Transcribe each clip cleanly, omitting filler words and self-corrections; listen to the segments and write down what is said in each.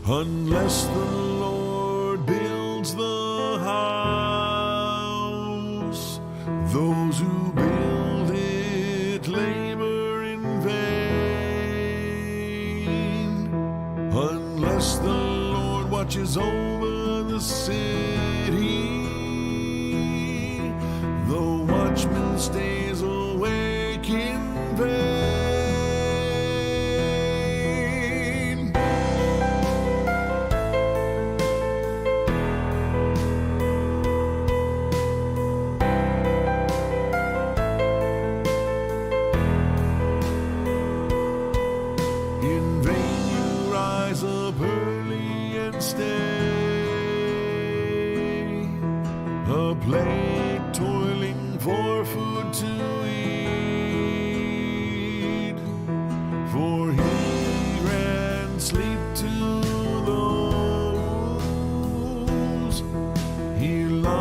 Unless the Lord builds the house, those who build it labor in vain. Unless the Lord watches over the city, the watchman stays awake in vain. In vain you rise up early and stay up late, toiling for food to eat. For He grants sleep to those He loves.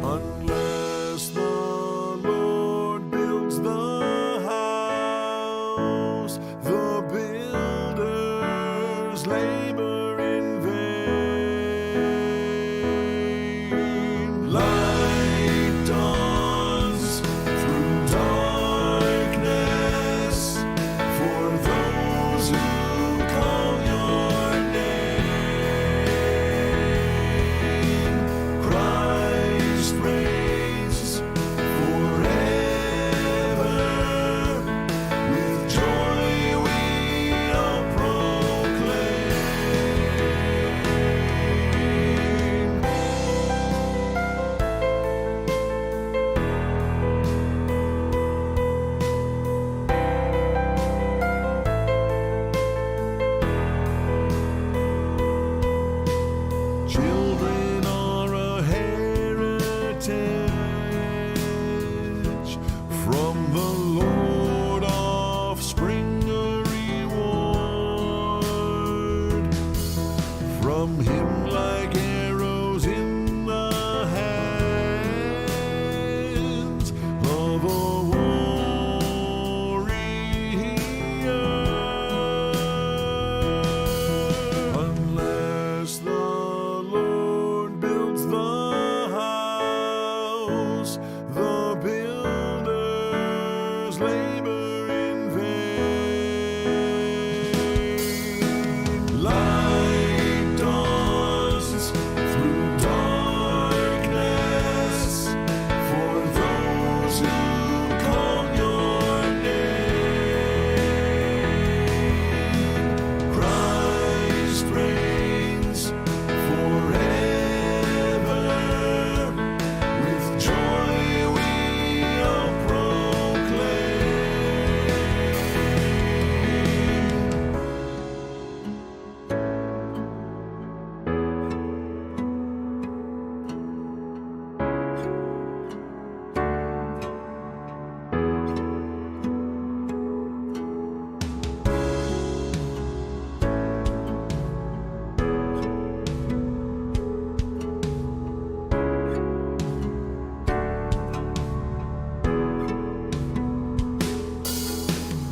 Unless the Lord builds the house, the builders labor in vain. Light dawns through darkness for those who call your name. Christ reigns forever. With joy we are proclaim. Children are a heritage from the Lord, offspring a reward. From Him like arrows in the hands of a warrior. Unless the Lord builds the house, the builders labor in vain. Light dawns through darkness for those who call your name. Christ reigns forever. With joy we are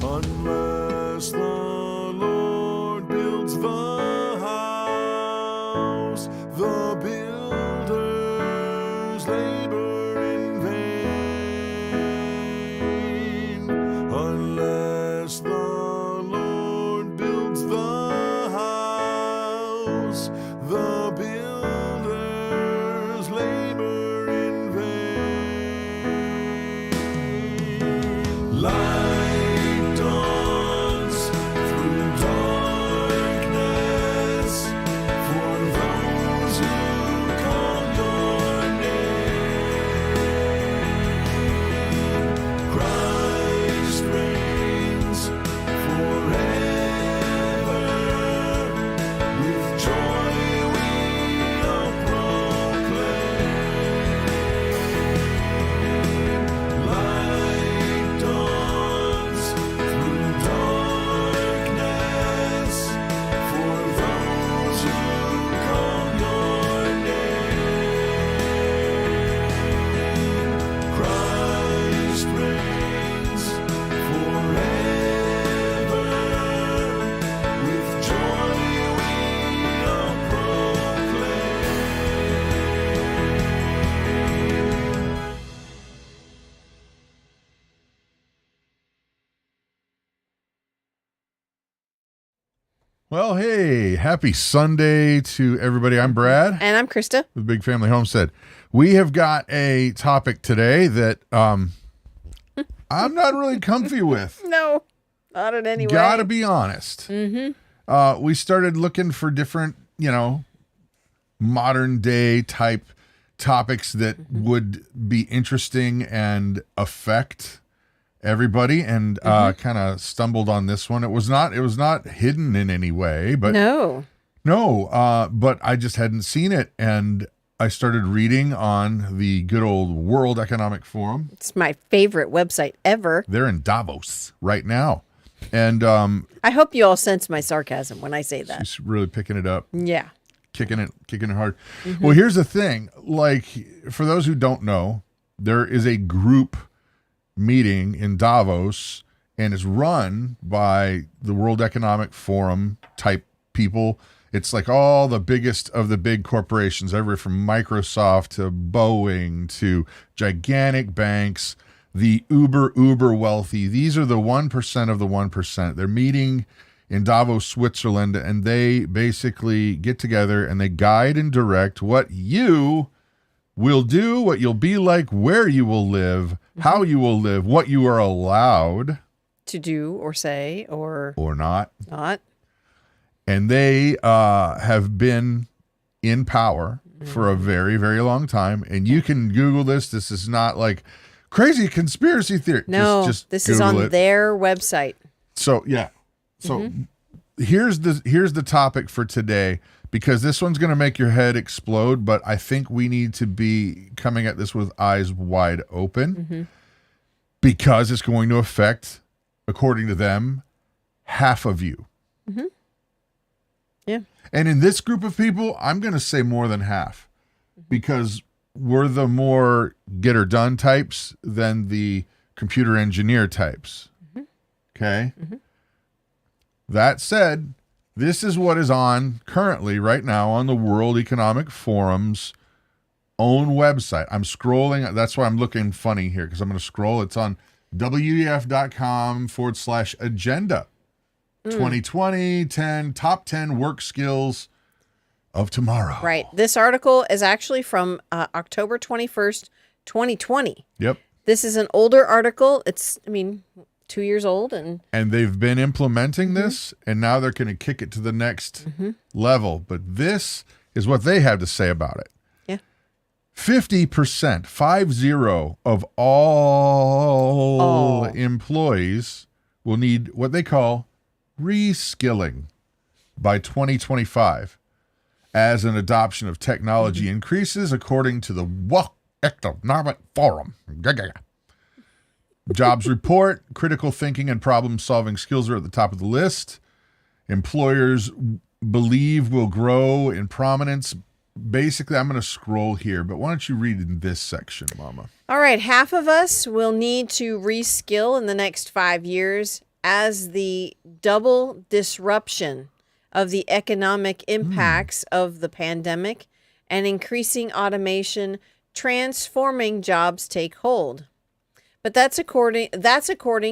Unless the Lord builds the house, the builders labor in vain. Unless the Lord builds the house, the builders labor in vain. Light dawns through darkness for those who Well, hey, happy Sunday to everybody. I'm Brad. And I'm Christa. With Big Family Homestead. We have got a topic today that I'm not really comfy with. No, not in any way. Gotta be honest. Mm-hmm. We started looking for different, modern day type topics that would be interesting and affect everybody, and kind of stumbled on this one. It was not hidden in any way, but but I just hadn't seen it, and I started reading on the good old World Economic Forum. It's my favorite website ever. They're in Davos right now, and I hope you all sense my sarcasm when I say that. She's really picking it up. Yeah, kicking it hard. Well, here's the thing. Like, for those who don't know, there is a group meeting in Davos, and it's run by the World Economic Forum type people. It's like all the biggest of the big corporations, everywhere from Microsoft to Boeing to gigantic banks, the uber wealthy. These are the 1% of the 1%. They're meeting in Davos, Switzerland, and they basically get together and they guide and direct what you will do, what you'll be like, where you will live, how you will live, what you are allowed to do or say or not. And they have been in power for a very, very long time. And you can Google this. This is not like crazy conspiracy theory. No, just this Google is on it. their website. So, yeah. So here's the topic for today, because this one's going to make your head explode, but I think we need to be coming at this with eyes wide open, because it's going to affect, according to them, half of you. Yeah. And in this group of people, I'm going to say more than half, because we're the more get her done types than the computer engineer types. Okay. That said, this is what is on currently right now on the World Economic Forum's own website. I'm scrolling. That's why I'm looking funny here, because I'm going to scroll. It's on wef.com/agenda. 2020 top 10 work skills of tomorrow. Right. This article is actually from October 21st, 2020. Yep. This is an older article. It's, 2 years old. And they've been implementing this, and now they're going to kick it to the next level. But this is what they have to say about it. Yeah. 50%, 50, of all employees will need what they call reskilling by 2025 as an adoption of technology increases, according to the World Economic Forum. Jobs report, critical thinking and problem-solving skills are at the top of the list. Employers believe will grow in prominence. Basically, I'm going to scroll here, but why don't you read in this section, Mama? all right, half of us will need to reskill in the next 5 years as the double disruption of the economic impacts of the pandemic and increasing automation transforming jobs take hold. But that's according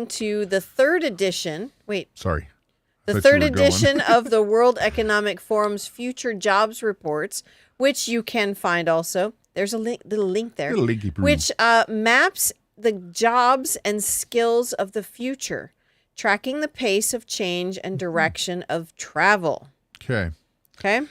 to the third edition. Wait. Sorry. The third edition of the World Economic Forum's Future Jobs Reports, which you can find also. There's a little link there, which maps the jobs and skills of the future, tracking the pace of change and direction of travel. Okay. Okay.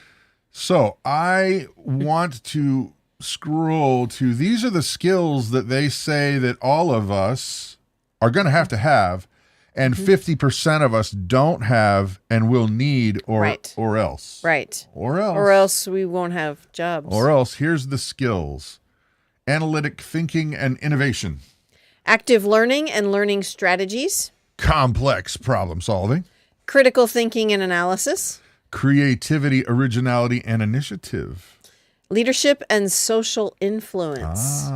So I want to scroll to, these are the skills that they say that all of us are going to have, and 50% of us don't have and will need, or else. Right. Or else. Or else we won't have jobs. Or else. Here's the skills: analytic thinking and innovation, active learning and learning strategies, complex problem solving, critical thinking and analysis, creativity, originality, and initiative, leadership and social influence,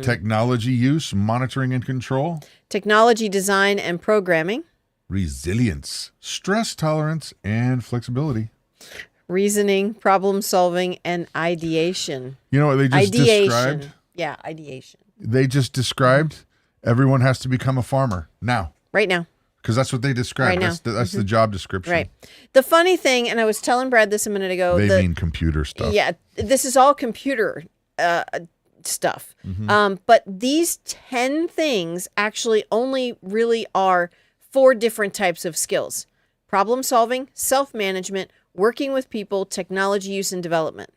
technology use, monitoring and control, technology design and programming, resilience, stress tolerance, and flexibility, reasoning, problem solving, and ideation. You know what they just described? Yeah, ideation. They just described everyone has to become a farmer now. Right now. because that's what they describe. Right now. That's the job description. Right. The funny thing, and I was telling Brad this a minute ago. They mean computer stuff. Yeah, this is all computer stuff. But these 10 things actually only really are 4 different types of skills: problem solving, self-management, working with people, technology use and development.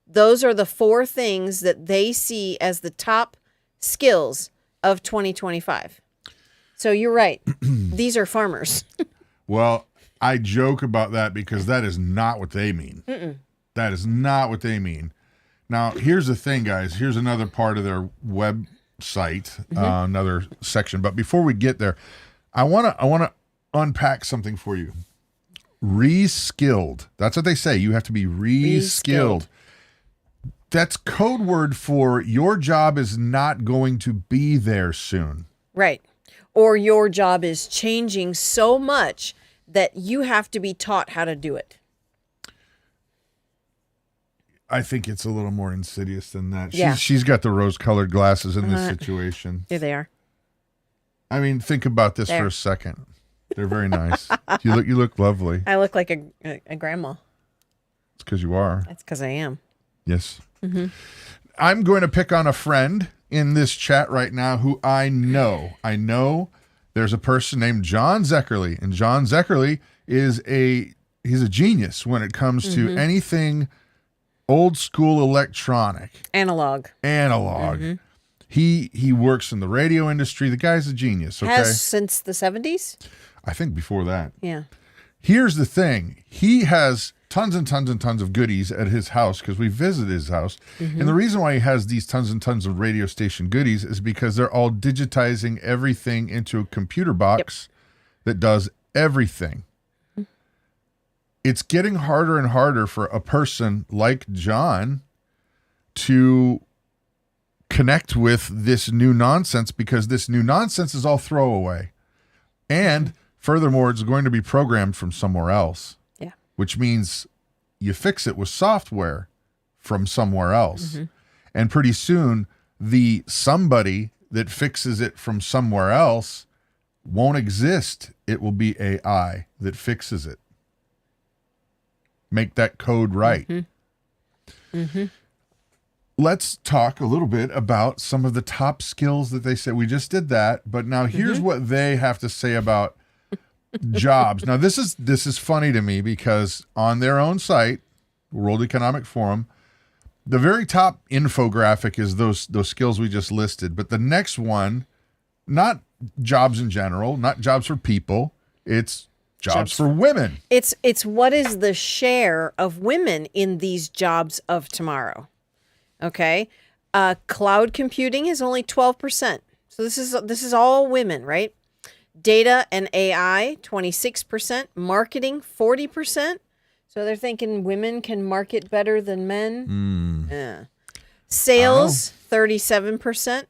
Those are the 4 things that they see as the top skills of 2025. So you're right. These are farmers. Well, I joke about that because that is not what they mean. That is not what they mean. Now, here's the thing, guys. Here's another part of their website, another section. But before we get there, I want to unpack something for you. Reskilled. That's what they say. You have to be reskilled. That's code word for your job is not going to be there soon. Right. Or your job is changing so much that you have to be taught how to do it. I think it's a little more insidious than that. Yeah. She's got the rose-colored glasses in this situation. Here they are. I mean, think about this for a second. They're very nice. You look lovely. I look like a grandma. It's because you are. That's because I am. Yes. I'm going to pick on a friend in this chat right now who I know. I know there's a person named John Zeckerly, and John Zeckerly is he's a genius when it comes to anything old school electronic. Analog. He works in the radio industry. The guy's a genius, okay? Has since the 70s? I think before that. Yeah. Here's the thing. He has tons and tons and tons of goodies at his house because we visited his house. And the reason why he has these tons and tons of radio station goodies is because they're all digitizing everything into a computer box that does everything. It's getting harder and harder for a person like John to connect with this new nonsense because this new nonsense is all throwaway. And furthermore, it's going to be programmed from somewhere else. Yeah. Which means you fix it with software from somewhere else. And pretty soon, the somebody that fixes it from somewhere else won't exist. It will be AI that fixes it. Make that code right. Let's talk a little bit about some of the top skills that they say. We just did that, but now here's what they have to say about jobs. Now this is funny to me because on their own site, World Economic Forum, the very top infographic is those skills we just listed, but the next one, not jobs in general, not jobs for people, it's jobs for women. It's what is the share of women in these jobs of tomorrow? Okay. Cloud computing is only 12%. So this is all women, right? Data and AI, 26%. Marketing, 40%. So they're thinking women can market better than men. Yeah. Sales, 37%.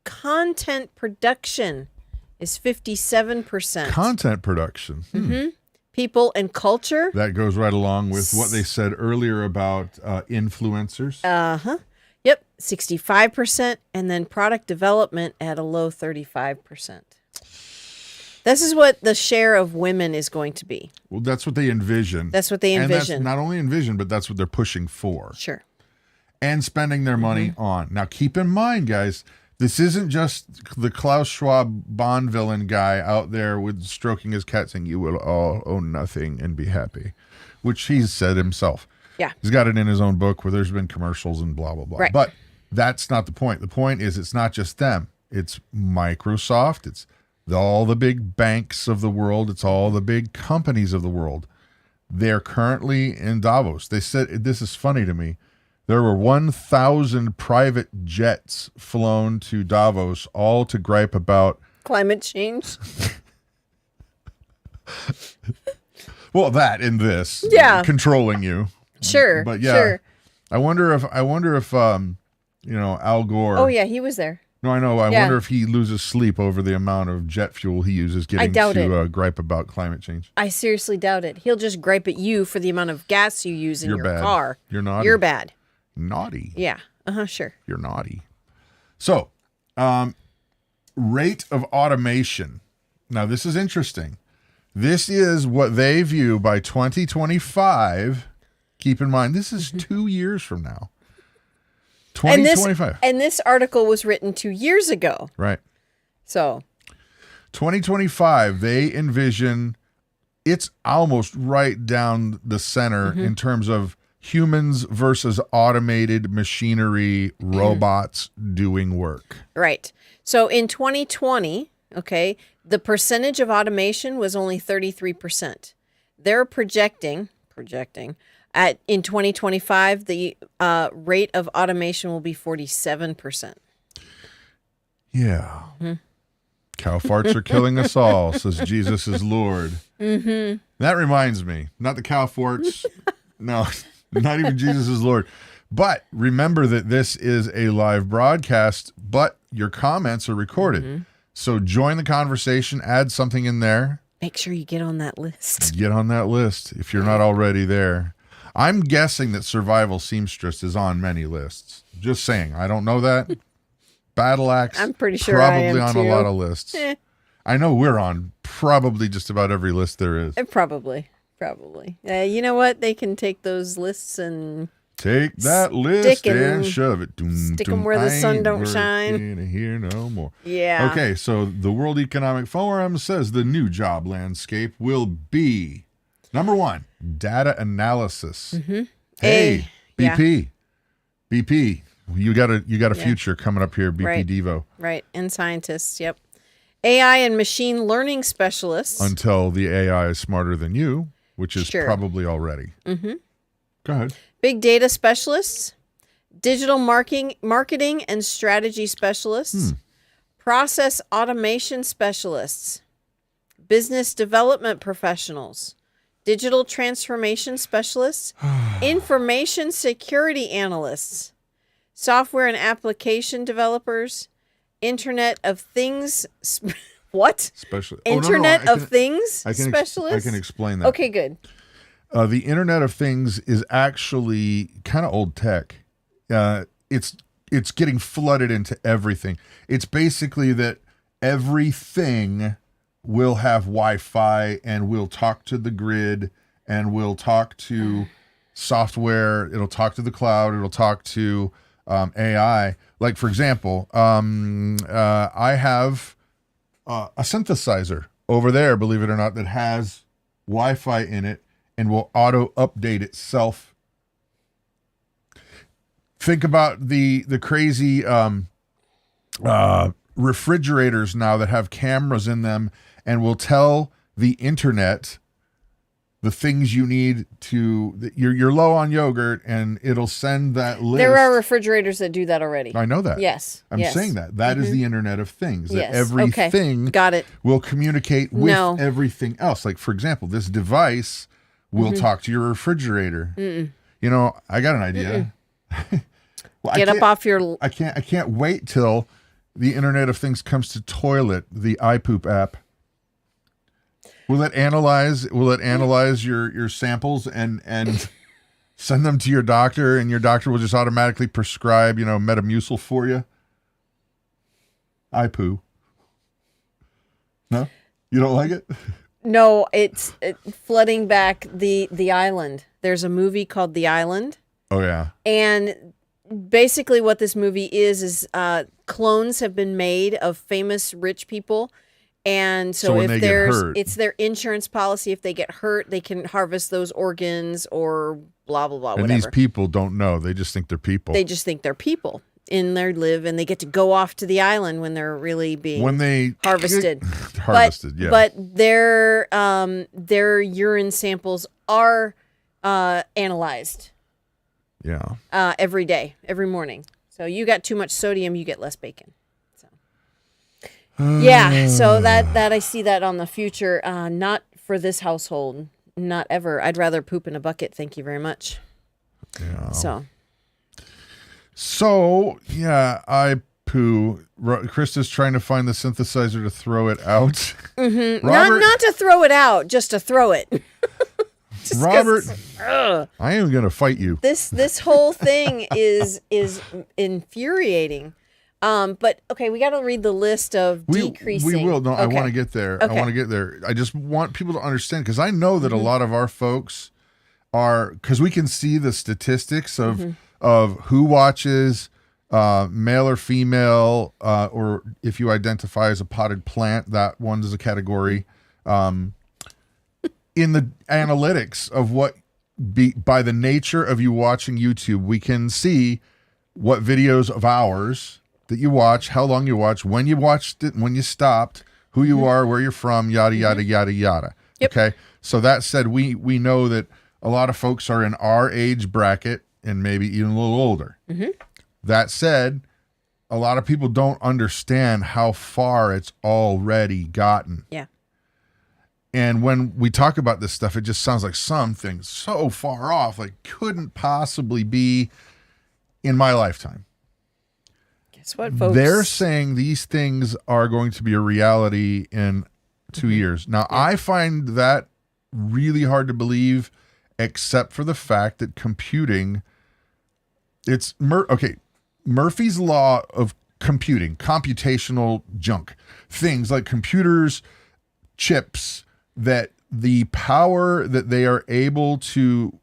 Content production is 57%. Content production. People and culture. That goes right along with what they said earlier about influencers. Yep, 65%. And then product development at a low 35%. This is what the share of women is going to be. Well, that's what they envision. That's what they And envision. that's not only envision, but that's what they're pushing for. Sure. And spending their money on. Now, keep in mind, guys, this isn't just the Klaus Schwab Bond villain guy out there with stroking his cat saying, "You will all own nothing and be happy," which he's said himself. Yeah. He's got it in his own book where there's been commercials and blah, blah, blah. Right. But that's not the point. The point is it's not just them. It's Microsoft. It's all the big banks of the world. It's all the big companies of the world. They're currently in Davos. They said, this is funny to me, there were 1,000 private jets flown to Davos, all to gripe about Climate change. well, that and this, Yeah. controlling you. Sure. But yeah, Sure. I wonder if Al Gore. Oh yeah, he was there. No, I know. I Yeah. wonder if he loses sleep over the amount of jet fuel he uses getting doubt to gripe about climate change. I seriously doubt it. He'll just gripe at you for the amount of gas you use in You're your bad. car. You're naughty. You're bad. Naughty. Yeah. Sure. You're naughty. So, rate of automation. Now, this is interesting. This is what they view by 2025. Keep in mind, this is 2 years from now. 2025. And this article was written 2 years ago. Right. So 2025, they envision it's almost right down the center in terms of humans versus automated machinery, robots doing work. Right. So in 2020, okay, the percentage of automation was only 33%. They're projecting at in 2025 the rate of automation will be 47%. Yeah. Cow farts are killing us all, says Jesus is Lord. That reminds me, not the cow farts. No, not even Jesus is Lord. But remember that this is a live broadcast, but your comments are recorded. So join the conversation, add something in there. Make sure you get on that list. Get on that list if you're not already there. I'm guessing that Survival Seamstress is on many lists. Just saying. I don't know that. Battle Axe. I'm pretty sure probably I am on too. a lot of lists. I know we're on probably just about every list there is. Probably. You know what? They can take those lists and take that list and and shove it. stick them where the sun don't shine. Here no more. Yeah. Okay, so the World Economic Forum says the new job landscape will be number 1, data analysis. Hey, BP, you got a future coming up here, BP Right. Devo. Right. And scientists. Yep. AI and machine learning specialists. Until the AI is smarter than you, which is Sure. probably already. Go ahead. Big data specialists. Digital marketing and strategy specialists. Process automation specialists. Business development professionals. Digital transformation specialists. Information security analysts. Software and application developers. Internet of Things. What? Specialist. Internet of Things specialists? I can explain that. Okay, good. The Internet of Things is actually kind of old tech. It's getting flooded into everything. It's basically that everything will have Wi-Fi and will talk to the grid and will talk to software. It'll talk to the cloud. It'll talk to AI. Like, for example, I have a synthesizer over there, believe it or not, that has Wi-Fi in it and will auto-update itself. Think about the crazy refrigerators now that have cameras in them and will tell the internet the things you need to. You're low on yogurt, and it'll send that list. There are refrigerators that do that already. I know that. Yes. I'm saying that. That is the Internet of Things. That Yes. everything Got it. will communicate with everything else. Like, for example, this device will talk to your refrigerator. You know, I got an idea. Well, Get up off your... I can't wait till the Internet of Things comes to toilet, the iPoop app. Will it analyze your samples and send them to your doctor, and your doctor will just automatically prescribe, Metamucil for you? iPoo. No? You don't like it? No, it's flooding back the island. There's a movie called The Island. Oh yeah. And basically what this movie is clones have been made of famous rich people. And so when if they get hurt, it's their insurance policy. If they get hurt, they can harvest those organs or blah, blah, blah, and whatever. these people don't know. They just think they're people. They just think they're people in their live, and they get to go off to the island when they're really being harvested. But their urine samples are analyzed. Yeah. Every day, every morning. So you got too much sodium, you get less bacon. Yeah, so that I see that on the future. Not for this household, not ever. I'd rather poop in a bucket. Thank you very much. Yeah. So yeah, I poo. Krista's trying to find the synthesizer to throw it out. Robert, not to throw it out, just to throw it. Robert, I am going to fight you. This whole thing is infuriating. But okay, we got to read the list of decreasing. We will. No, okay. I want to get there. Okay. I want to get there. I just want people to understand, because I know that a lot of our folks are, because we can see the statistics of who watches, male or female, or if you identify as a potted plant, that one is a category. In the analytics of what by the nature of you watching YouTube, we can see what videos of ours that you watch, how long you watch, when you watched it, when you stopped, who you are, where you're from, yada, yada, yada, yada. Yep. Okay. So that said, we know that a lot of folks are in our age bracket and maybe even a little older. That said, a lot of people don't understand how far it's already gotten. Yeah. And when we talk about this stuff, it just sounds like something so far off, like couldn't possibly be in my lifetime. Guess what, folks? They're saying these things are going to be a reality in 2 years. Now, I find that really hard to believe, except for the fact that computing, it's Murphy's law of computing, computational junk, things like computers, chips, that the power that they are able to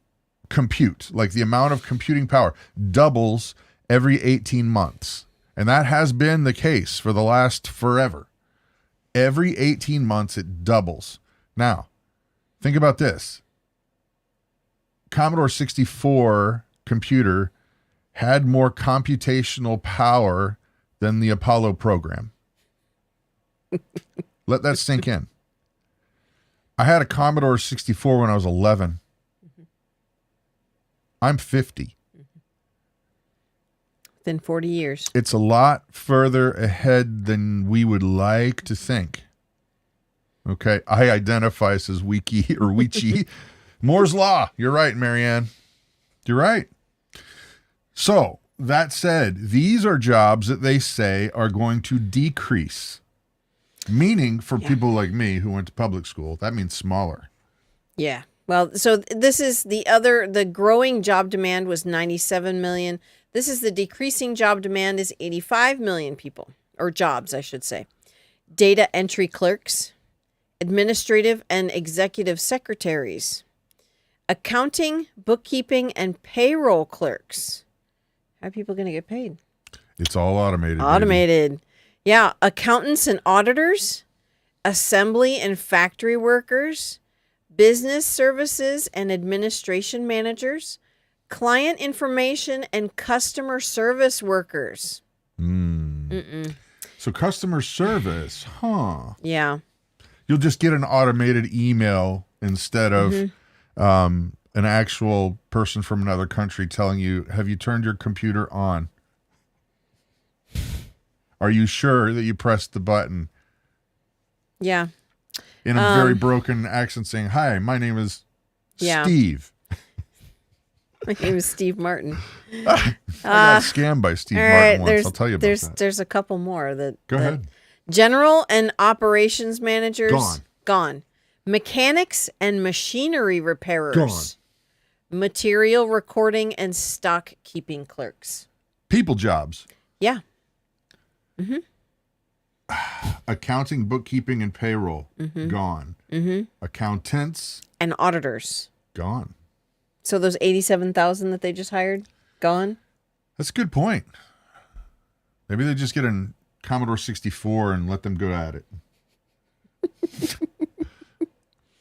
compute, like the amount of computing power, doubles every 18 months. And that has been the case for the last forever. Every 18 months, it doubles. Now, think about this. Commodore 64 computer had more computational power than the Apollo program. Let that sink in. I had a Commodore 64 when I was 11. I'm 50. Within 40 years. It's a lot further ahead than we would like to think. Okay, I identify as Wiki or Weechi. Moore's Law. You're right, Marianne. You're right. So, that said, these are jobs that they say are going to decrease. Meaning, for people like me who went to public school, that means smaller. Yeah. Well, so this is the growing job demand was 97 million. This is the decreasing job demand is 85 million people, or jobs, I should say. Data entry clerks, administrative and executive secretaries, accounting, bookkeeping, and payroll clerks. How are people going to get paid? It's all automated. Automated. Baby. Yeah. Accountants and auditors, assembly and factory workers, business services and administration managers, client information and customer service workers. So customer service, huh? Yeah. You'll just get an automated email instead of an actual person from another country telling you, have you turned your computer on? Are you sure that you pressed the button? Yeah. In a very broken accent saying, hi, my name is Steve. My name is Steve Martin. I got scammed by Steve Martin once. I'll tell you about that. There's a couple more. Go ahead. General and operations managers. Gone. Mechanics and machinery repairers. Gone. Material recording and stock keeping clerks. People jobs. Yeah. Accounting, bookkeeping, and payroll. Gone. Accountants. And auditors. Gone. So those 87,000 that they just hired, gone? That's a good point. Maybe they just get a Commodore 64 and let them go at it.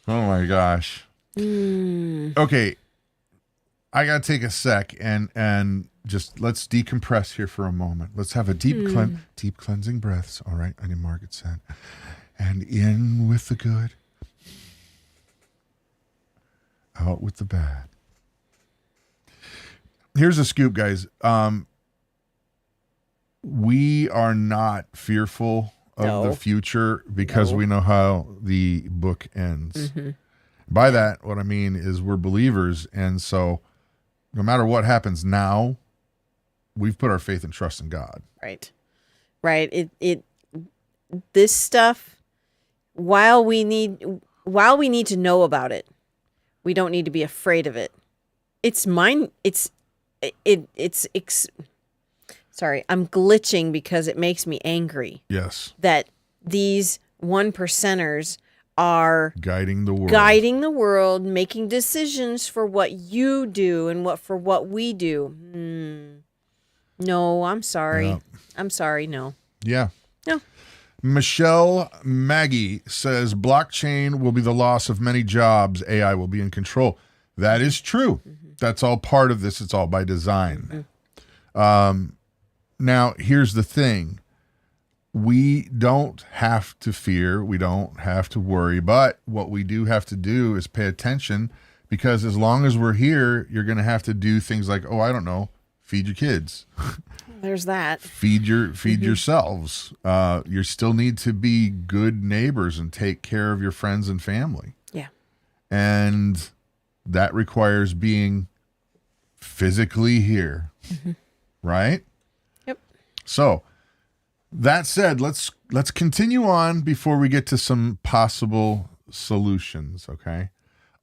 Oh my gosh. Okay. I got to take a sec and just let's decompress here for a moment. Let's have a deep cleansing breaths. All right. I need Margaret said. And in with the good. Out with the bad. Here's a scoop, guys. We are not fearful of the future because we know how the book ends. By that, what I mean is we're believers. And so no matter what happens now, we've put our faith and trust in God. Right. This stuff, while we need to know about it, we don't need to be afraid of it. It's I'm glitching because it makes me angry Yes. that these 1%ers are Guiding the world. making decisions for what you do and for what we do. No, I'm sorry. Yeah. I'm sorry. No. Yeah. No. Michelle Maggie says blockchain will be the loss of many jobs. AI will be in control. That is true. That's all part of this. It's all by design. Now, here's the thing. We don't have to fear. We don't have to worry. But what we do have to do is pay attention, because as long as we're here, you're going to have to do things like, oh, I don't know, feed your kids. There's that. Feed yourselves. You still need to be good neighbors and take care of your friends and family. Yeah. And that requires being physically here. Right? Yep. So, that said, let's continue on before we get to some possible solutions, okay?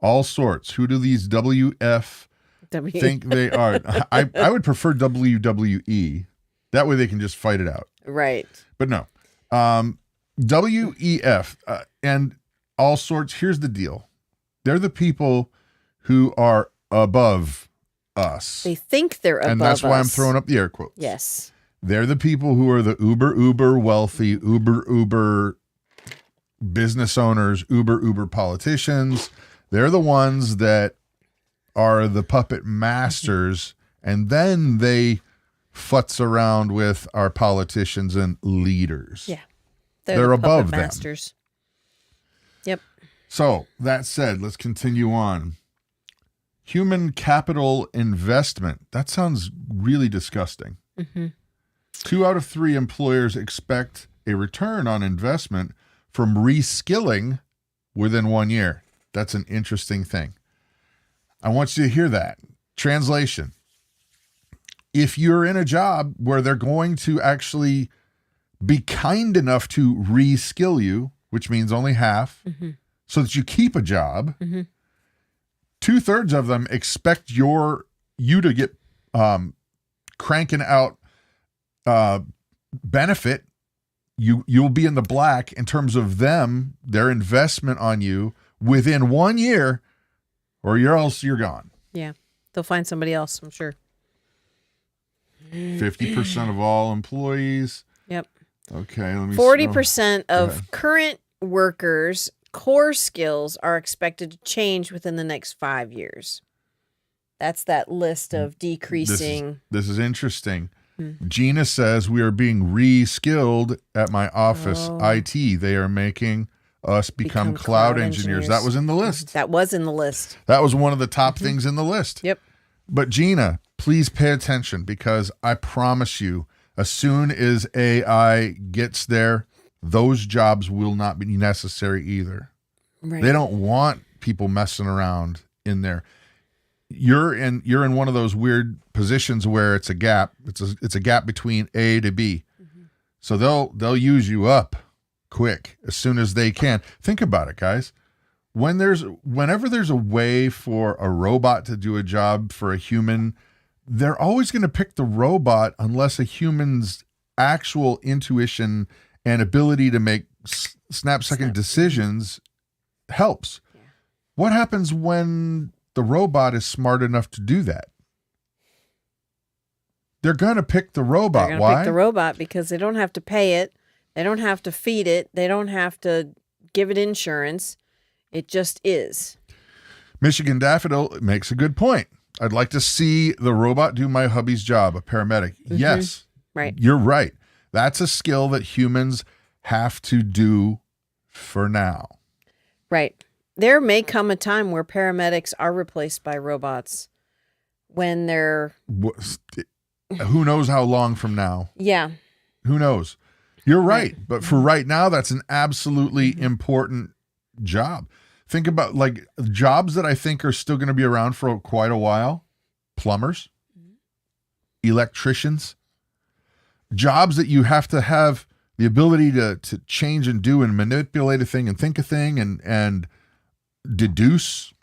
All sorts. Who do these WF think they are? I would prefer WWE. That way they can just fight it out. Right. But no. WEF and all sorts. Here's the deal. They're the people who are above us. They think they're above us. And that's why I'm throwing up the air quotes. Yes. They're the people who are the uber wealthy, uber business owners, uber politicians. They're the ones that are the puppet masters, and then they futz around with our politicians and leaders. Yeah. They're the above puppet them. Masters. Yep. So, that said, let's continue on. Human capital investment. That sounds really disgusting. 2 out of 3 employers expect a return on investment from reskilling within 1 year. That's an interesting thing. I want you to hear that. Translation. If you're in a job where they're going to actually be kind enough to reskill you, which means only half, so that you keep a job, 2/3 of them expect you to get cranking out benefit. You'll be in the black in terms of their investment on you within 1 year, or you're gone. Yeah. They'll find somebody else, I'm sure. 50% of all employees. Yep. Okay, let me 40% of current workers' core skills are expected to change within the next 5 years. That's that list of decreasing. This is interesting. Gina says we are being re-skilled at my office. IT. They are making us become cloud engineers. That was in the list. That was in the list. That was one of the top things in the list. Yep. But Gina, please pay attention, because I promise you, as soon as AI gets there, those jobs will not be necessary either. Right. They don't want people messing around in there. You're in one of those weird positions where it's a gap. It's a gap between A to B. So they'll use you up quick as soon as they can. Think about it, guys. Whenever there's a way for a robot to do a job for a human, they're always going to pick the robot unless a human's actual intuition and ability to make snap-second decisions helps. Yeah. What happens when the robot is smart enough to do that? They're going to pick the robot. They're Why? Pick the robot because they don't have to pay it. They don't have to feed it. They don't have to give it insurance. It just is. Michigan Daffodil makes a good point. I'd like to see the robot do my hubby's job, a paramedic. Yes. Right. You're right. That's a skill that humans have to do for now. Right. There may come a time where paramedics are replaced by robots when they're... Who knows how long from now? Yeah. Who knows? You're right. But for right now, that's an absolutely important job. Think about like jobs that I think are still going to be around for quite a while. Plumbers, electricians, jobs that you have to have the ability to change and do and manipulate a thing and think a thing and deduce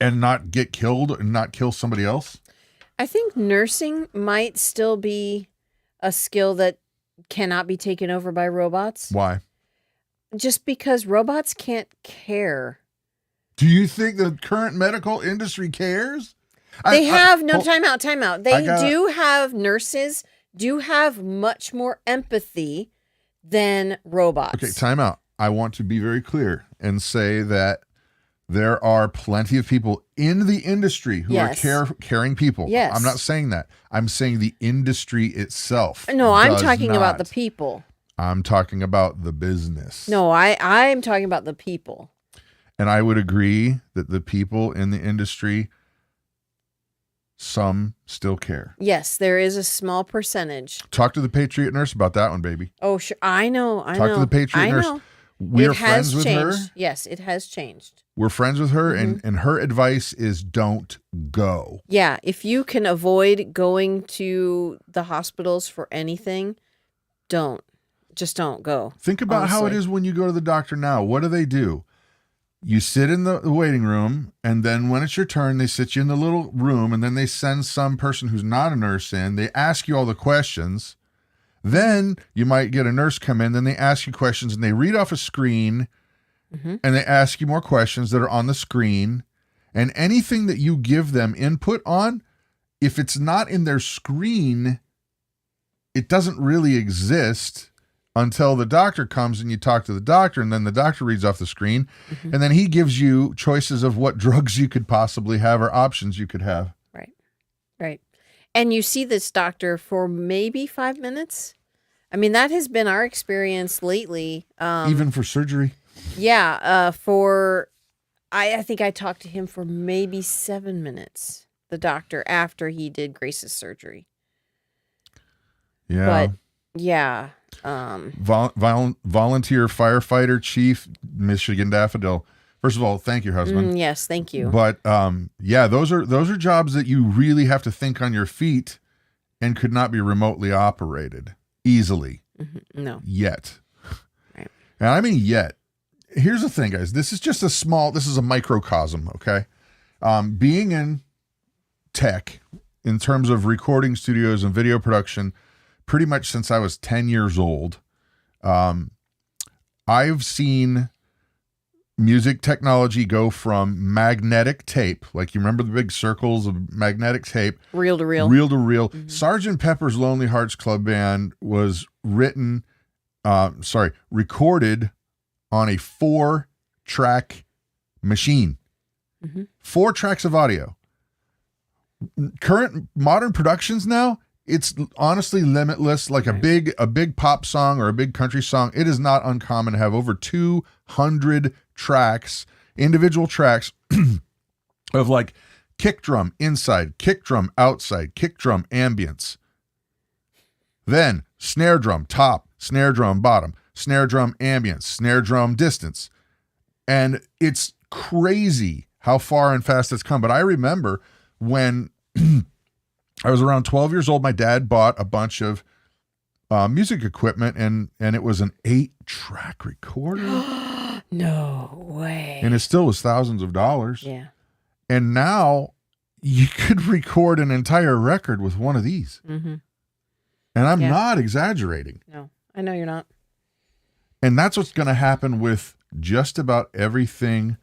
and not get killed and not kill somebody else. I think nursing might still be a skill that cannot be taken over by robots. Why? Just because robots can't care. Do you think the current medical industry cares? Time out. They do have nurses, do have much more empathy than robots. Okay, time out. I want to be very clear and say that there are plenty of people in the industry who are caring people. Yes. I'm not saying that. I'm saying the industry itself. No, I'm talking about the people. I'm talking about the business. No, I'm talking about the people. And I would agree that the people in the industry, some still care. Yes, there is a small percentage. Talk to the Patriot nurse about that one, baby. Oh, sure. I know. Talk to the Patriot nurse. We are friends with her. Yes, it has changed. We're friends with her, and her advice is don't go. Yeah, if you can avoid going to the hospitals for anything, don't. Just don't go. Think about how it is when you go to the doctor now. What do? You sit in the waiting room, and then when it's your turn, they sit you in the little room, and then they send some person who's not a nurse in. They ask you all the questions. Then you might get a nurse come in, then they ask you questions, and they read off a screen, and they ask you more questions that are on the screen. And anything that you give them input on, if it's not in their screen, it doesn't really exist until the doctor comes and you talk to the doctor, and then the doctor reads off the screen, and then he gives you choices of what drugs you could possibly have or options you could have. Right. And you see this doctor for maybe 5 minutes. I mean, that has been our experience lately. Even for surgery? Yeah. I think I talked to him for maybe 7 minutes, the doctor, after he did Grace's surgery. Yeah. But, yeah. Volunteer firefighter chief, Michigan Daffodil. First of all, thank you, husband. Yes, thank you. But yeah, those are jobs that you really have to think on your feet and could not be remotely operated easily. No. Yet. Right. And I mean yet. Here's the thing, guys. This is a microcosm, okay? Being in tech in terms of recording studios and video production pretty much since I was 10 years old, I've seen music technology go from magnetic tape, like you remember the big circles of magnetic tape, reel to reel. Sgt. Pepper's Lonely Hearts Club Band was recorded on a 4-track machine, 4 tracks of audio. Current modern productions now, it's honestly limitless. Like a big pop song or a big country song, it is not uncommon to have over 200 tracks, individual tracks of like kick drum inside, kick drum outside, kick drum ambience. Then snare drum top, snare drum bottom, snare drum ambience, snare drum distance. And it's crazy how far and fast it's come. But I remember when I was around 12 years old, my dad bought a bunch of music equipment, and it was an 8-track recorder. No way. And it still was thousands of dollars. Yeah. And now you could record an entire record with one of these. And I'm not exaggerating. No, I know you're not. And that's what's going to happen with just about everything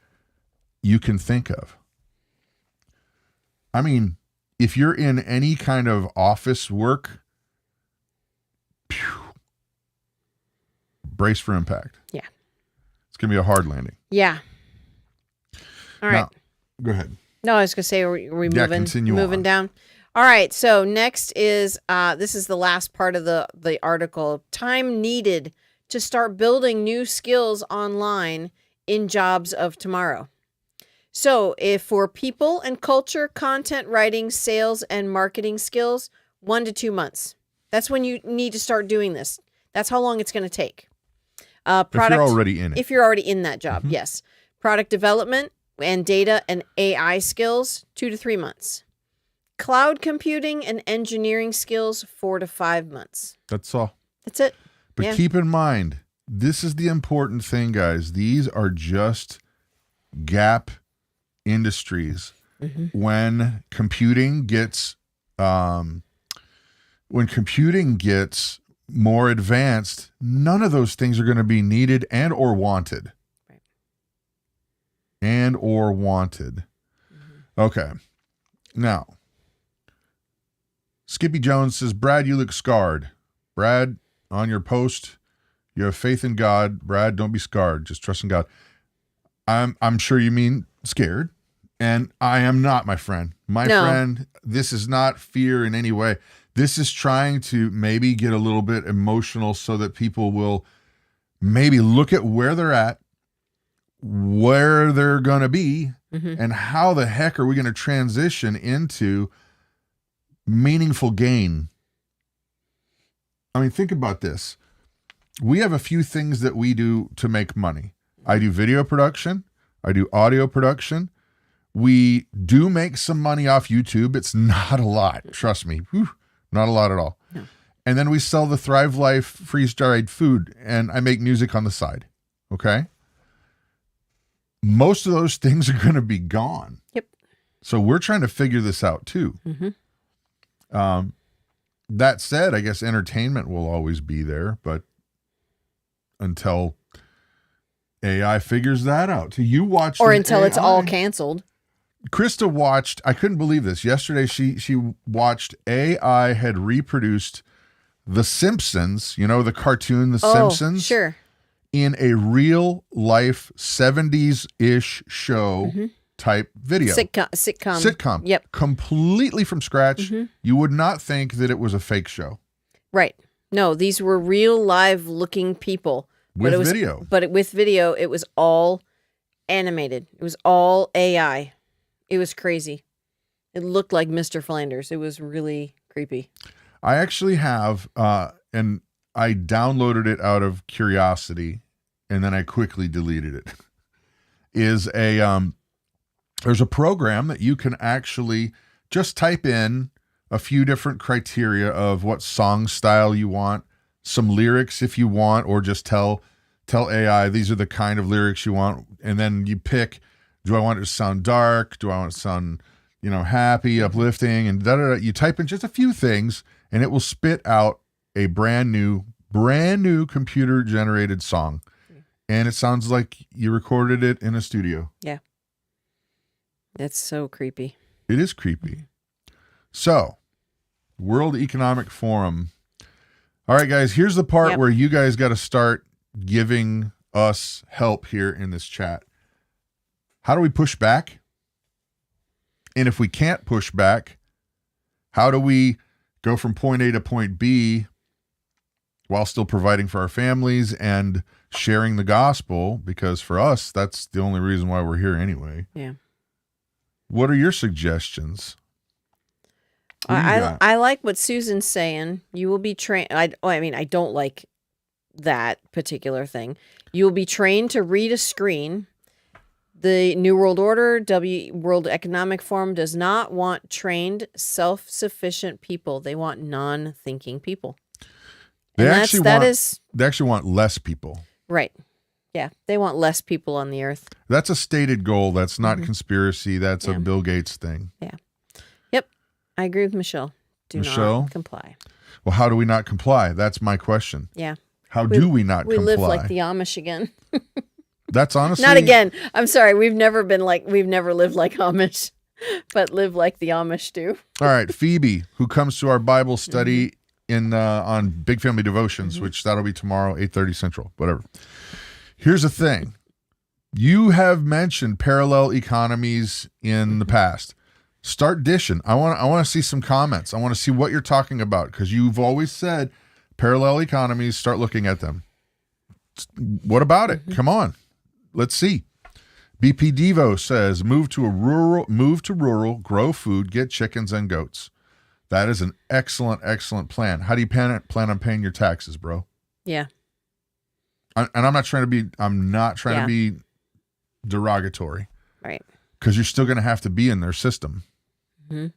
you can think of. I mean, if you're in any kind of office work, brace for impact. Yeah. It's going to be a hard landing. Yeah. All right. Now, go ahead. No, I was going to say, are we moving on. down? All right. So next is, this is the last part of the article. Time needed to start building new skills online in jobs of tomorrow. So if for people and culture, content writing, sales, and marketing skills, 1 to 2 months. That's when you need to start doing this. That's how long it's going to take. If you're already in it. If you're already in that job, yes. Product development and data and AI skills, 2 to 3 months. Cloud computing and engineering skills, 4 to 5 months. That's all. That's it. But keep in mind, this is the important thing, guys. These are just gap industries. When computing gets when computing gets more advanced, none of those things are going to be needed and or wanted. Right. And or wanted. Okay. Now, Skippy Jones says, Brad, you look scarred. Brad, on your post, you have faith in God. Brad, don't be scarred. Just trust in God. I'm sure you mean scared. And I am not, my friend. My friend, this is not fear in any way. This is trying to maybe get a little bit emotional so that people will maybe look at where they're at, where they're going to be, and how the heck are we going to transition into meaningful gain. I mean, think about this. We have a few things that we do to make money. I do video production. I do audio production. We do make some money off YouTube. It's not a lot. Trust me. Whew, not a lot at all. No. And then we sell the Thrive Life freeze-dried food, and I make music on the side. Okay? Most of those things are going to be gone. Yep. So we're trying to figure this out too. That said, I guess entertainment will always be there, but until AI figures that out. You watched or until AI. It's all canceled. Krista watched, I couldn't believe this. Yesterday she watched AI had reproduced The Simpsons, you know, the cartoon The Simpsons. Sure. In a real life 70s-ish show type video. Sitcom. Yep. Completely from scratch. You would not think that it was a fake show. Right. No, these were real live looking people. With video. But with video, it was all animated. It was all AI. It was crazy. It looked like Mr. Flanders. It was really creepy. I actually have, and I downloaded it out of curiosity, and then I quickly deleted it. There's a program that you can actually just type in a few different criteria of what song style you want, some lyrics if you want, or just tell AI these are the kind of lyrics you want, and then you pick, do I want it to sound dark? Do I want it to sound, happy, uplifting, and da-da-da. You type in just a few things, and it will spit out a brand new computer generated song. And it sounds like you recorded it in a studio. Yeah. That's so creepy. It is creepy. So, World Economic Forum. All right, guys, here's the part where you guys got to start giving us help here in this chat. How do we push back? And if we can't push back, how do we go from point A to point B while still providing for our families and sharing the gospel? Because for us, that's the only reason why we're here anyway. Yeah. What are your suggestions? I like what Susan's saying. You will be trained. I don't like that particular thing. You will be trained to read a screen. The New World Order, World Economic Forum does not want trained, self-sufficient people. They want non-thinking people. They actually want less people. Right. Yeah. They want less people on the earth. That's a stated goal. That's not conspiracy. That's a Bill Gates thing. Yeah. Yep. I agree with Michelle. Do not comply. Well, how do we not comply? That's my question. Yeah. How do we not comply? We live like the Amish again. That's honestly... Not again. I'm sorry. We've never lived like Amish, but live like the Amish do. All right. Phoebe, who comes to our Bible study on Big Family Devotions, which that'll be tomorrow, 8:30 Central, whatever. Here's the thing. You have mentioned parallel economies in the past. Start dishing. I want to see some comments. I want to see what you're talking about, because you've always said parallel economies, start looking at them. What about it? Come on. Let's see. BP Devo says, move to rural, grow food, get chickens and goats. That is an excellent, excellent plan. How do you plan on paying your taxes, bro? Yeah. And I'm not trying to be derogatory. Right. Because you're still going to have to be in their system. Mm-hmm.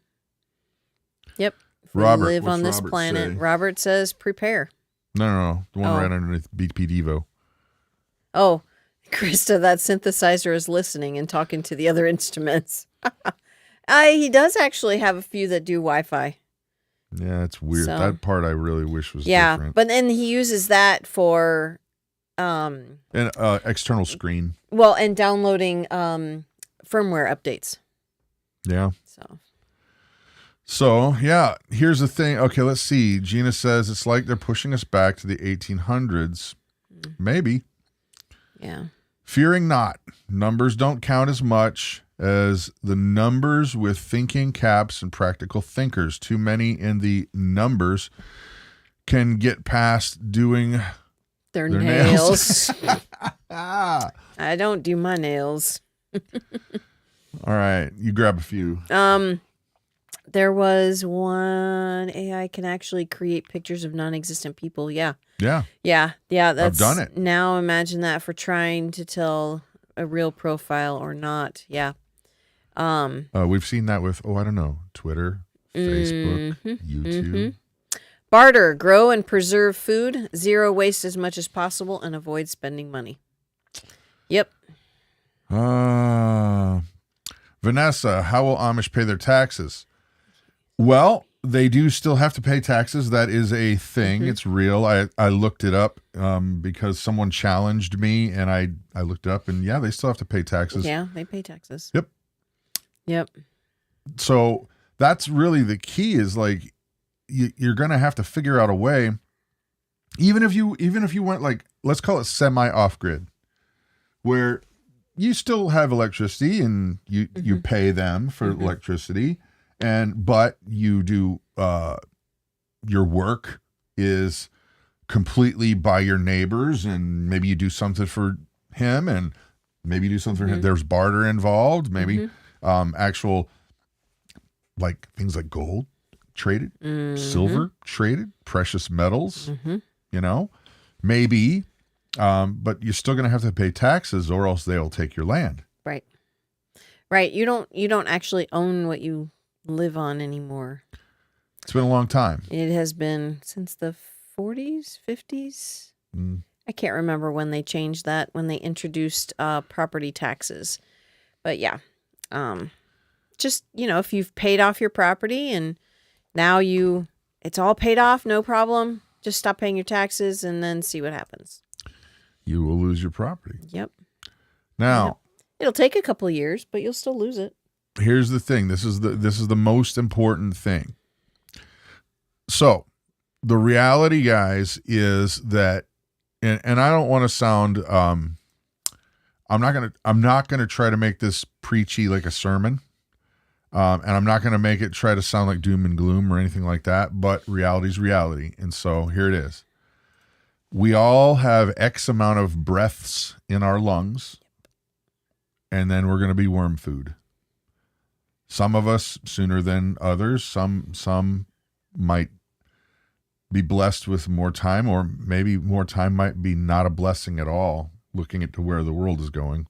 Yep. If Robert, we live on this planet. Robert says prepare. No. The one right underneath BP Devo. Oh, Krista, that synthesizer is listening and talking to the other instruments. He does actually have a few that do Wi-Fi. Yeah, it's weird. So- That part I really wish was Yeah, different. but then he uses that for, And external screen. well, and downloading firmware updates. Yeah. So Yeah, here's the thing. Okay, let's see. Gina says it's like they're pushing us back to the 1800s. Maybe. yeah, Fearing not, numbers don't count as much as the numbers with thinking caps and practical thinkers. Too many in the numbers can get past doing their Their nails. Ah. I don't do my nails. All right, you grab a few. There was one AI can actually create pictures of non-existent people. Yeah. Yeah. Yeah. That's done it. Now imagine that for trying to tell a real profile or not. Yeah. We've seen that with, I don't know, Twitter, Facebook, YouTube. Barter, grow and preserve food, zero waste as much as possible, and avoid spending money. Yep. Vanessa, how will Amish pay their taxes? Well, they do still have to pay taxes. That is a thing. It's real. I looked it up because someone challenged me, and I looked it up, and yeah, they still have to pay taxes. Yeah, they pay taxes. Yep. So that's really the key is like you're going to have to figure out a way, even if you went like, let's call it semi off grid, where you still have electricity and you pay them for electricity, but you do your work is completely by your neighbors, and maybe you do something for him and maybe you do something for him. There's barter involved, maybe actual like things like gold traded, silver traded, precious metals, maybe, but you're still going to have to pay taxes or else they'll take your land. Right. You don't actually own what you live on anymore. It's been a long time. It has been since the 40s, 50s. I can't remember when they changed that, when they introduced property taxes. But yeah, just, if you've paid off your property and now it's all paid off, no problem. Just stop paying your taxes and then see what happens. You will lose your property. Yep. Now, it'll take a couple of years, but you'll still lose it. Here's the thing. This is the most important thing. So, the reality, guys, is that, and I don't want to sound, I'm not gonna try to make this preachy like a sermon, and I'm not gonna make it try to sound like doom and gloom or anything like that. But reality's reality, and so here it is. We all have X amount of breaths in our lungs, and then we're going to be worm food. Some of us sooner than others. Some might be blessed with more time, or maybe more time might be not a blessing at all, looking at to where the world is going.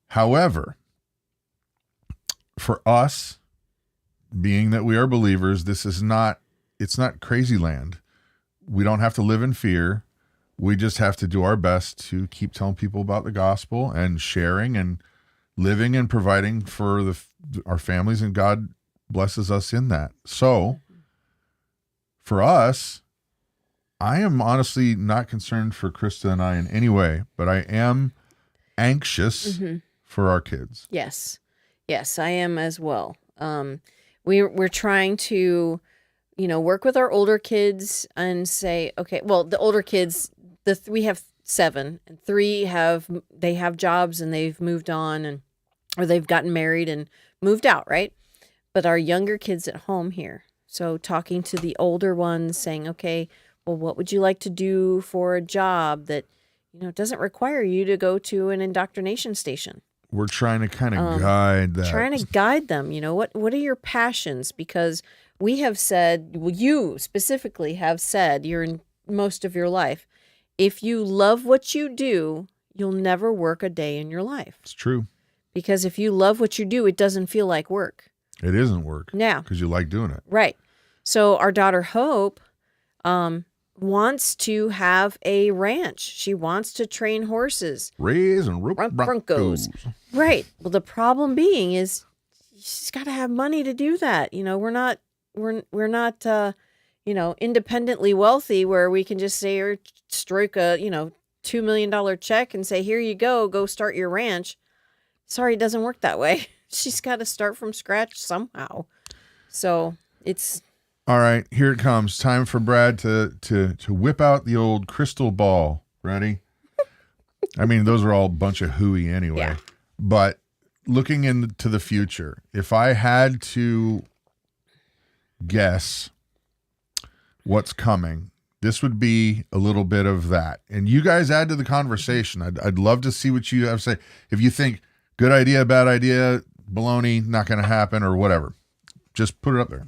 However, for us, being that we are believers, it's not crazy land. We don't have to live in fear. We just have to do our best to keep telling people about the gospel and sharing and living and providing for our families, and God blesses us in that. So for us, I am honestly not concerned for Christa and I in any way, but I am anxious for our kids. Yes, I am as well. We're trying to, work with our older kids and say, okay, well, the older kids, we have 7, and 3 have jobs and they've moved on or they've gotten married and moved out, right? But our younger kids at home here. So talking to the older ones, saying, okay, well, what would you like to do for a job that, doesn't require you to go to an indoctrination station? We're trying to kind of guide that. Trying to guide them. What are your passions? Because we have said, well, you specifically have said, you're in most of your life, if you love what you do, you'll never work a day in your life. It's true. Because if you love what you do, it doesn't feel like work. It isn't work. Yeah. Because you like doing it. Right. So our daughter Hope wants to have a ranch. She wants to train horses. Raise and rope broncos. Right. Well, the problem being is she's got to have money to do that. We're not we're not independently wealthy where we can just say or stroke a $2 million check and say, here you go start your ranch. Sorry, it doesn't work that way. She's got to start from scratch somehow. So it's all right. Here it comes. Time for Brad to whip out the old crystal ball. Ready? I mean, those are all a bunch of hooey anyway. Yeah. But looking into the future, if I had to guess what's coming, this would be a little bit of that. And you guys add to the conversation. I'd love to see what you have to say. If you think good idea, bad idea, baloney, not going to happen, or whatever, just put it up there.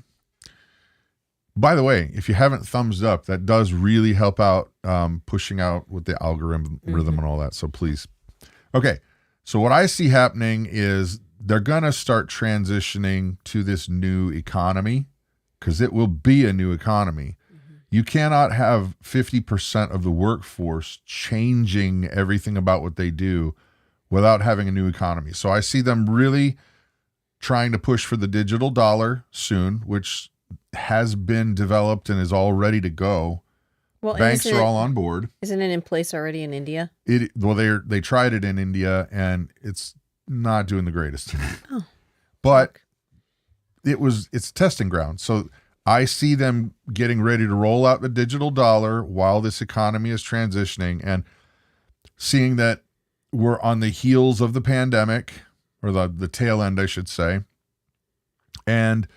By the way, if you haven't thumbs up, that does really help out pushing out with the algorithm and all that. So please. Okay. So what I see happening is they're going to start transitioning to this new economy, because it will be a new economy. You cannot have 50% of the workforce changing everything about what they do without having a new economy. So I see them really trying to push for the digital dollar soon, which has been developed and is all ready to go. Well, banks are all on board. Isn't it in place already in India? They tried it in India and it's not doing the greatest. Oh, but it's testing ground. So I see them getting ready to roll out the digital dollar while this economy is transitioning, and seeing that we're on the heels of the pandemic, or the tail end, I should say. And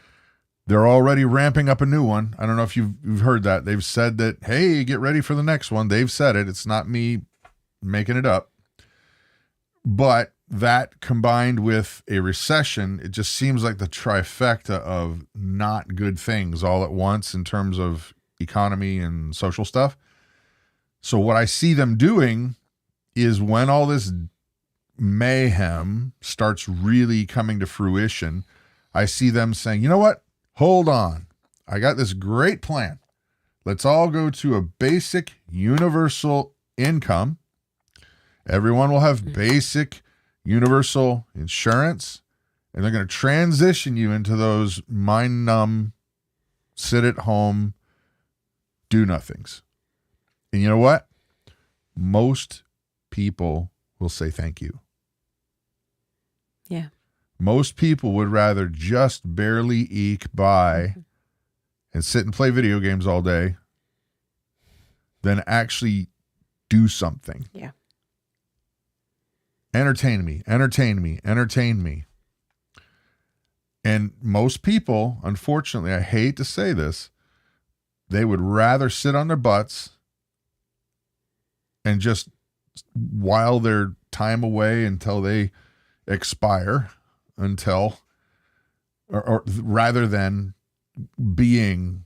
they're already ramping up a new one. I don't know if you've heard that. They've said that, hey, get ready for the next one. They've said it. It's not me making it up. But that combined with a recession, it just seems like the trifecta of not good things all at once in terms of economy and social stuff. So what I see them doing is, when all this mayhem starts really coming to fruition, I see them saying, you know what? Hold on. I got this great plan. Let's all go to a basic universal income. Everyone will have basic universal insurance, and they're going to transition you into those mind numb, sit at home, do nothings. And you know what? Most people will say thank you. Yeah. Most people would rather just barely eke by and sit and play video games all day than actually do something. Yeah. Entertain me, entertain me, entertain me. And most people, unfortunately, I hate to say this, they would rather sit on their butts and just while their time away until they expire, or rather than being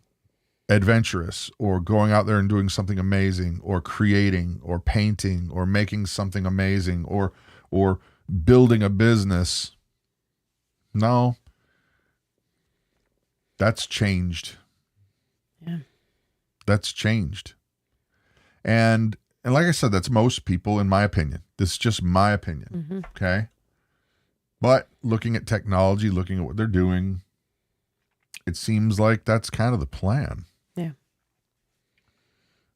adventurous or going out there and doing something amazing, or creating or painting or making something amazing, or building a business. No, that's changed. Yeah. That's changed. And like I said, that's most people, in my opinion. This is just my opinion. Okay. But looking at technology, looking at what they're doing, it seems like that's kind of the plan. Yeah.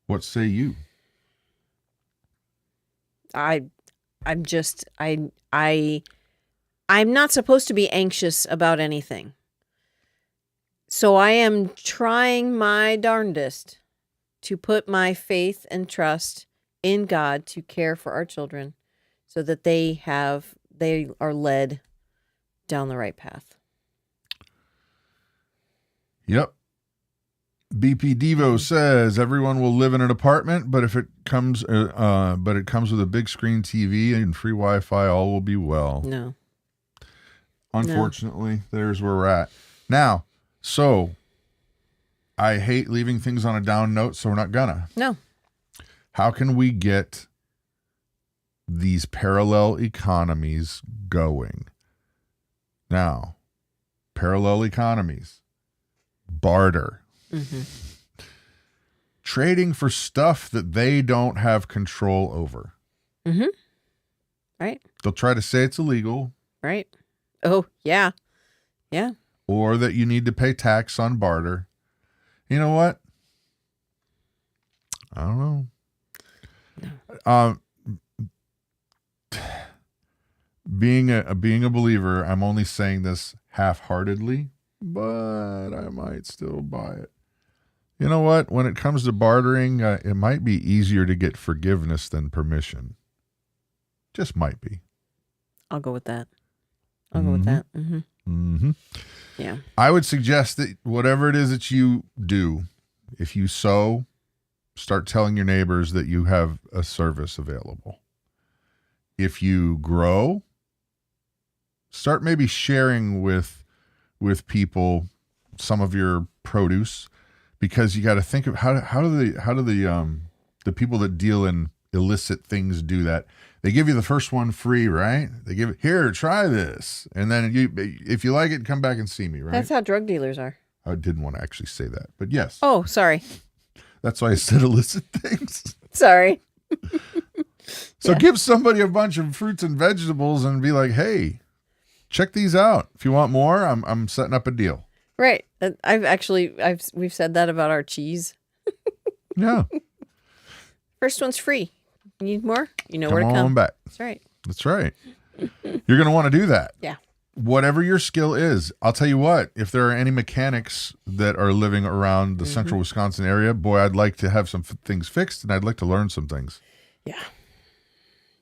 What say you? I'm not supposed to be anxious about anything. So I am trying my darndest to put my faith and trust in God to care for our children so that they are led down the right path. Yep. BP Devo says everyone will live in an apartment, but it comes with a big screen TV and free Wi-Fi, all will be well. No. Unfortunately, there's where we're at. Now, so I hate leaving things on a down note, so we're not gonna. No. How can we get these parallel economies going? Now, parallel economies, barter. Trading for stuff that they don't have control over. Right. They'll try to say it's illegal. Right. Oh, yeah. Yeah. or that you need to pay tax on barter, you know what? I don't know. Being a believer, I'm only saying this half-heartedly, but I might still buy it. You know what? When it comes to bartering, it might be easier to get forgiveness than permission. Just might be. I'll go with that. I'll go with that. Mm-hmm. Mm-hmm. Yeah. I would suggest that whatever it is that you do, if you sow, start telling your neighbors that you have a service available. If you grow, start maybe sharing with people some of your produce, because you got to think of how do the people that deal in illicit things do that. They give you the first one free, right? They give it, here, try this, and then if you like it, come back and see me, right? That's how drug dealers are. I didn't want to actually say that, but yes. Oh, sorry. That's why I said illicit things. Sorry. So give somebody a bunch of fruits and vegetables and be like, hey, check these out. If you want more, I'm setting up a deal. Right. We've said that about our cheese. Yeah. First one's free. You need more? You know Come where to come. on back. That's right. That's right. You're going to want to do that. Yeah. Whatever your skill is, I'll tell you what, if there are any mechanics that are living around the central Wisconsin area, boy, I'd like to have some things fixed, and I'd like to learn some things. Yeah.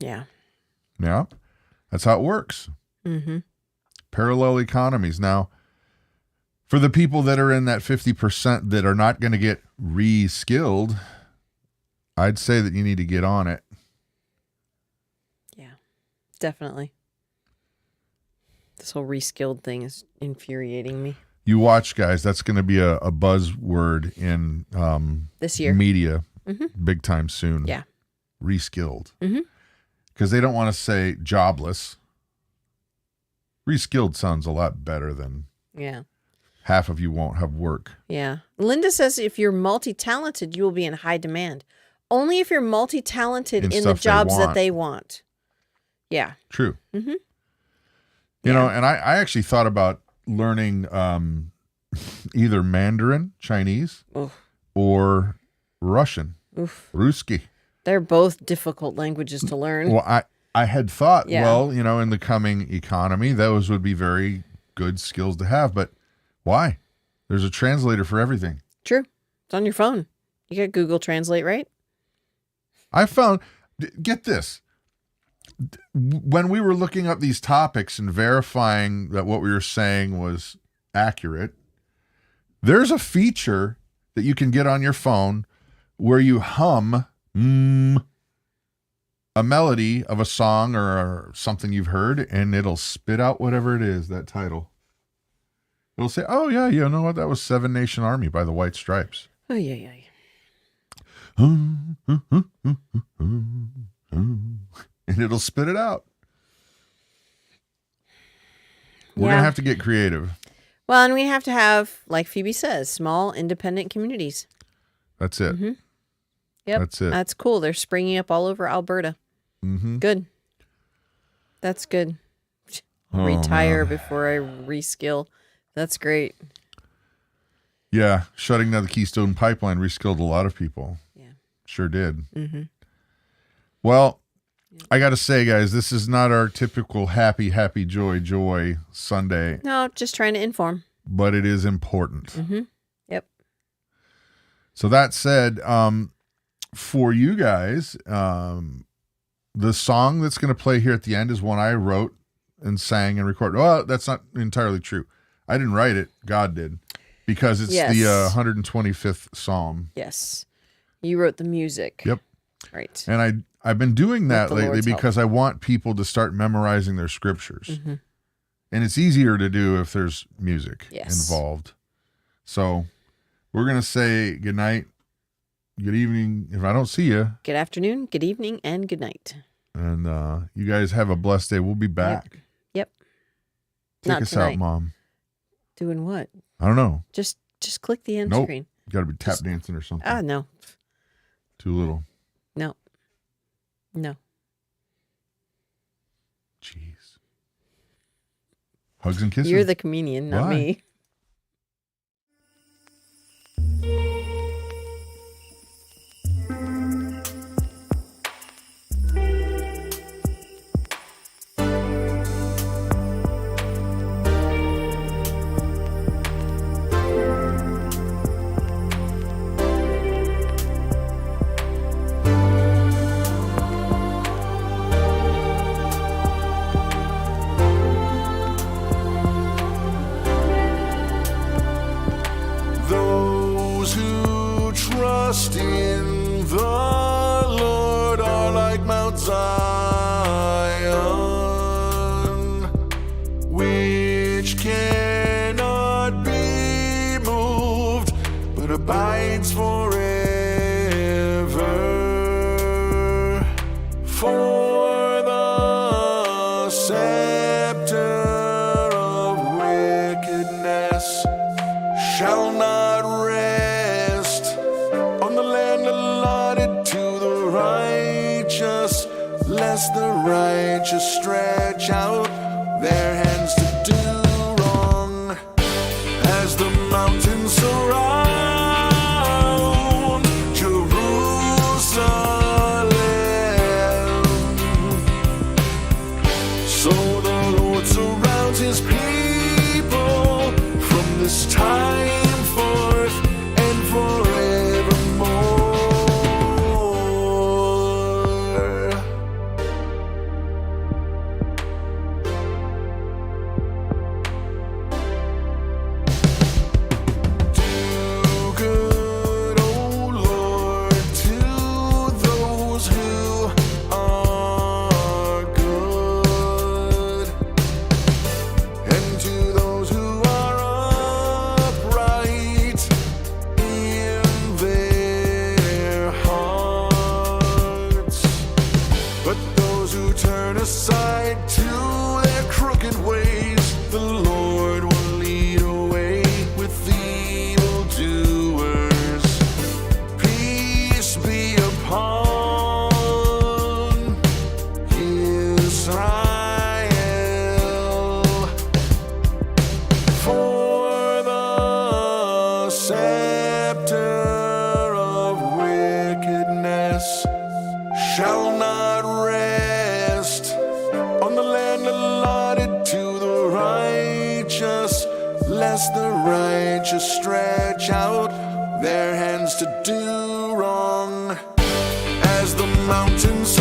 Yeah. Yeah. That's how it works. Mm-hmm. Parallel economies. Now, for the people that are in that 50% that are not going to get re-skilled, I'd say that you need to get on it. Yeah, definitely. This whole reskilled thing is infuriating me. You watch, guys. That's going to be a buzzword in this year media, big time soon. Yeah, reskilled, because they don't want to say jobless. Reskilled sounds a lot better than half of you won't have work. Yeah. Linda says if you're multi-talented, you will be in high demand. Only if you're multi-talented in the jobs that they want. Yeah. True. Mm-hmm. You know, and I actually thought about learning either Mandarin, Chinese, or Russian, Ruski. They're both difficult languages to learn. Well, I had thought, well, you know, in the coming economy, those would be very good skills to have. But why? There's a translator for everything. True. It's on your phone. You got Google Translate, right? I found, get this, when we were looking up these topics and verifying that what we were saying was accurate, there's a feature that you can get on your phone where you hum a melody of a song or something you've heard, and it'll spit out whatever it is, that title. It'll say, oh, yeah, you know what? That was Seven Nation Army by the White Stripes. Oh, yeah. And it'll spit it out. We're going to have to get creative. Well, and we have to have, like Phoebe says, small, independent communities. That's it. Mm-hmm. Yep. That's it. That's cool. They're springing up all over Alberta. Mm-hmm. Good. That's good. Retire before I reskill. That's great. Yeah. Shutting down the Keystone Pipeline reskilled a lot of people. Yeah. Sure did. Mm-hmm. Well, I got to say, guys, this is not our typical happy, joy Sunday. No, just trying to inform. But it is important. Mm-hmm. Yep. So that said, for you guys, the song that's going to play here at the end is one I wrote and sang and recorded. Well, that's not entirely true. I didn't write it. God did. Because it's the 125th Psalm. Yes. You wrote the music. Yep. Right. And I've been doing that lately Lord's because help. I want people to start memorizing their scriptures. Mm-hmm. And it's easier to do if there's music involved. So we're going to say good night, good evening, if I don't see you. Good afternoon, good evening, and good night. And you guys have a blessed day. We'll be back. Yep. Take Not us tonight. out, Mom. Doing what? I don't know. Just click the end screen. You got to be tap dancing or something. No. Too little. No. Jeez. Hugs and kisses. You're the comedian, not me. Those who trust in the Lord are like Mount Zion, which cannot be moved, but abides forever. For the scepter of wickedness shall not rest on the land allotted to the righteous, lest the righteous stretch out their hands to do wrong. As the mountains surround Jerusalem, so the Lord surrounds his people from this time forth and forevermore. Do good, O Lord, to those who are good, and to those who are upright in their hearts. But those who turn aside to their crooked ways, the Lord will lead away with evildoers. Peace be upon Israel. For the scepter of wickedness shall not rest on the land allotted to the righteous, lest the righteous stretch out their hands to do wrong. As the mountains